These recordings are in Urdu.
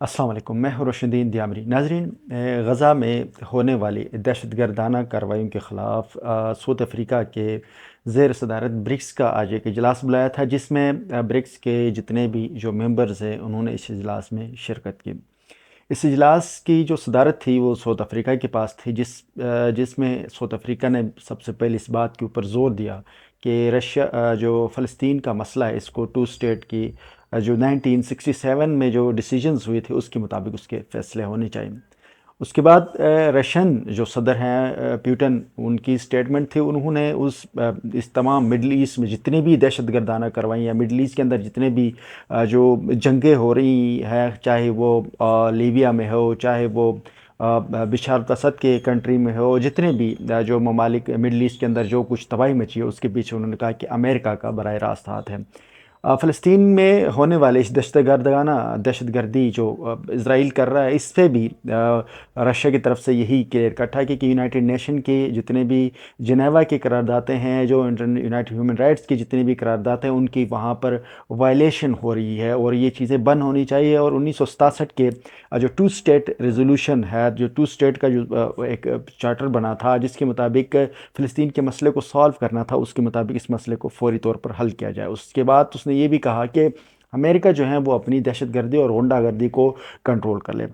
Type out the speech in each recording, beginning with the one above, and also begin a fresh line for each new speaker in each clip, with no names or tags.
السلام علیکم، میں ہوں روشن الدین دیامری۔ ناظرین، غزہ میں ہونے والی دہشت گردانہ کارروائیوں کے خلاف ساؤتھ افریقہ کے زیر صدارت برکس کا آج ایک اجلاس بلایا تھا، جس میں برکس کے جتنے بھی جو ممبرز ہیں انہوں نے اس اجلاس میں شرکت کی۔ اس اجلاس کی جو صدارت تھی وہ ساؤتھ افریقہ کے پاس تھی، جس میں ساؤتھ افریقہ نے سب سے پہلے اس بات کے اوپر زور دیا کہ رشیا جو فلسطین کا مسئلہ ہے اس کو ٹو اسٹیٹ کی جو 1967 میں جو ڈیسیجنز ہوئے تھے اس کے مطابق اس کے فیصلے ہونے چاہیے۔ اس کے بعد رشین جو صدر ہیں پیوٹن، ان کی سٹیٹمنٹ تھی، انہوں نے اس تمام مڈل ایسٹ میں جتنے بھی دہشت گردانہ کارروائیاں یا مڈل ایسٹ کے اندر جتنے بھی جو جنگیں ہو رہی ہیں، چاہے وہ لیبیا میں ہو، چاہے وہ بشار الاسد کے کنٹری میں ہو، جتنے بھی جو ممالک مڈل ایسٹ کے اندر جو کچھ تباہی مچی ہے اس کے پیچھے انہوں نے کہا کہ امریکہ کا براہ راست ہاتھ ہے۔ فلسطین میں ہونے والے اس دہشت گردی جو اسرائیل کر رہا ہے، اس پہ بھی رشیا کی طرف سے یہی کلیئر کٹ تھا کہ یونائٹڈ نیشن کے جتنے بھی جنیوا کی قراردادیں ہیں، جو یونائٹڈ ہیومن رائٹس کی جتنی بھی قراردادیں ہیں، ان کی وہاں پر وائلیشن ہو رہی ہے اور یہ چیزیں بند ہونی چاہیے۔ اور 1967 کے جو ٹو اسٹیٹ ریزولوشن ہے، جو ٹو اسٹیٹ کا جو ایک چارٹر بنا تھا جس کے مطابق فلسطین کے مسئلے کو سالو کرنا تھا، اس کے مطابق اس مسئلے کو فوری طور پر حل کیا جائے۔ اس کے بعد اس نے یہ بھی کہا کہ امریکہ جو ہے وہ اپنی دہشت گردی اور غنڈہ گردی کو کنٹرول کر لے۔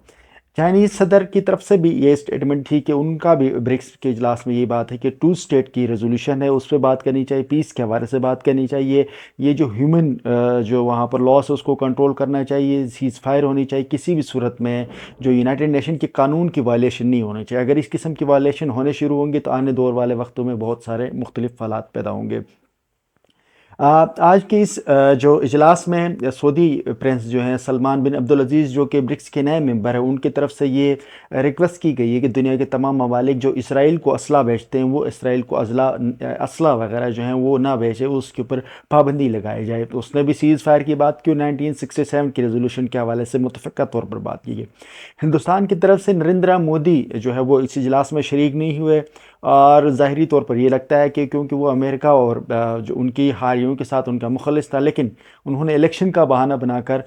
چائنیز صدر کی طرف سے بھی یہ اسٹیٹمنٹ تھی کہ ان کا بھی برکس کے اجلاس میں یہ بات ہے کہ ٹو اسٹیٹ کی ریزولوشن ہے اس پہ بات کرنی چاہیے، پیس کے حوالے سے بات کرنی چاہیے، یہ جو ہیومن جو وہاں پر لاس ہے اس کو کنٹرول کرنا چاہیے، سیز فائر ہونی چاہیے، کسی بھی صورت میں جو یونائٹڈ نیشن کے قانون کی وائلیشن نہیں ہونی چاہیے۔ اگر اس قسم کی وائلیشن ہونے شروع ہوں گی تو آنے دور والے وقتوں میں بہت سارے مختلف حالات پیدا ہوں گے۔ آج کے اس جو اجلاس میں سعودی پرنس جو ہیں سلمان بن عبدالعزیز، جو کہ برکس کے نئے ممبر ہیں، ان کی طرف سے یہ ریکویسٹ کی گئی ہے کہ دنیا کے تمام ممالک جو اسرائیل کو اسلحہ بیچتے ہیں وہ اسرائیل کو اسلحہ وغیرہ جو ہیں وہ نہ بیچے، اس کے اوپر پابندی لگائی جائے۔ تو اس نے بھی سیز فائر کی بات کی، 1967 کی ریزولوشن کے حوالے سے متفقہ طور پر بات کی گئی۔ ہندوستان کی طرف سے نریندرا مودی جو ہے وہ اس اجلاس میں شریک نہیں ہوئے، اور ظاہری طور پر یہ لگتا ہے کہ کیونکہ وہ امریکہ اور جو ان کی حاریوں کے ساتھ ان کا مخلص تھا، لیکن انہوں نے الیکشن کا بہانہ بنا کر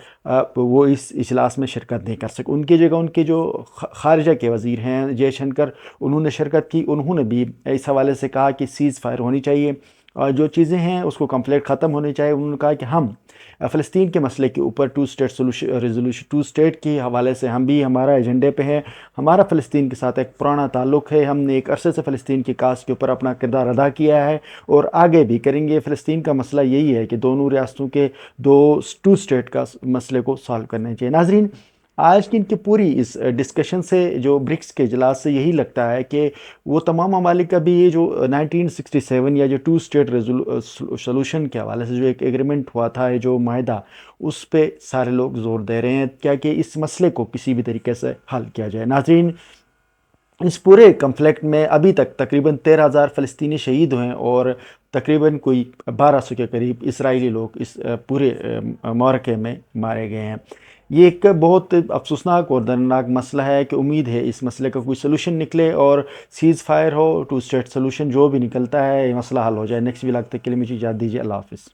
وہ اس اجلاس میں شرکت نہیں کر سکے۔ ان کی جگہ ان کے جو خارجہ کے وزیر ہیں جے شنکر، انہوں نے شرکت کی۔ انہوں نے بھی اس حوالے سے کہا کہ سیز فائر ہونی چاہیے اور جو چیزیں ہیں اس کو کمپلیٹ ختم ہونی چاہیے۔ انہوں نے کہا کہ ہم فلسطین کے مسئلے کے اوپر two state resolution, two state کے حوالے سے ہم بھی ہمارا ایجنڈے پہ ہے، ہمارا فلسطین کے ساتھ ایک پرانا تعلق ہے، ہم نے ایک عرصے سے فلسطین کی کاز کے اوپر اپنا کردار ادا کیا ہے اور آگے بھی کریں گے۔ فلسطین کا مسئلہ یہی ہے کہ دونوں ریاستوں کے ٹو اسٹیٹ کا مسئلے کو سالو کرنا چاہیے۔ ناظرین، آج کی ان کی پوری اس ڈسکشن سے جو برکس کے اجلاس سے یہی لگتا ہے کہ وہ تمام ممالک کا بھی یہ جو 1967 یا جو ٹو اسٹیٹ سولوشن کے حوالے سے جو ایک ایگریمنٹ ہوا تھا، جو معاہدہ، اس پہ سارے لوگ زور دے رہے ہیں کیا کہ اس مسئلے کو کسی بھی طریقے سے حل کیا جائے۔ ناظرین، اس پورے کنفلکٹ میں ابھی تک تقریباً 13,000 فلسطینی شہید ہوئے ہیں اور تقریباً کوئی 1200 کے قریب اسرائیلی لوگ اس پورے معرکے میں مارے گئے ہیں۔ یہ ایک بہت افسوسناک اور دردناک مسئلہ ہے کہ امید ہے اس مسئلے کا کوئی سلوشن نکلے اور سیز فائر ہو، ٹو اسٹیٹ سلوشن جو بھی نکلتا ہے یہ مسئلہ حل ہو جائے۔ نیکسٹ ولاگ تک کے لیے مجھے اجازت دیجیے، اللہ حافظ۔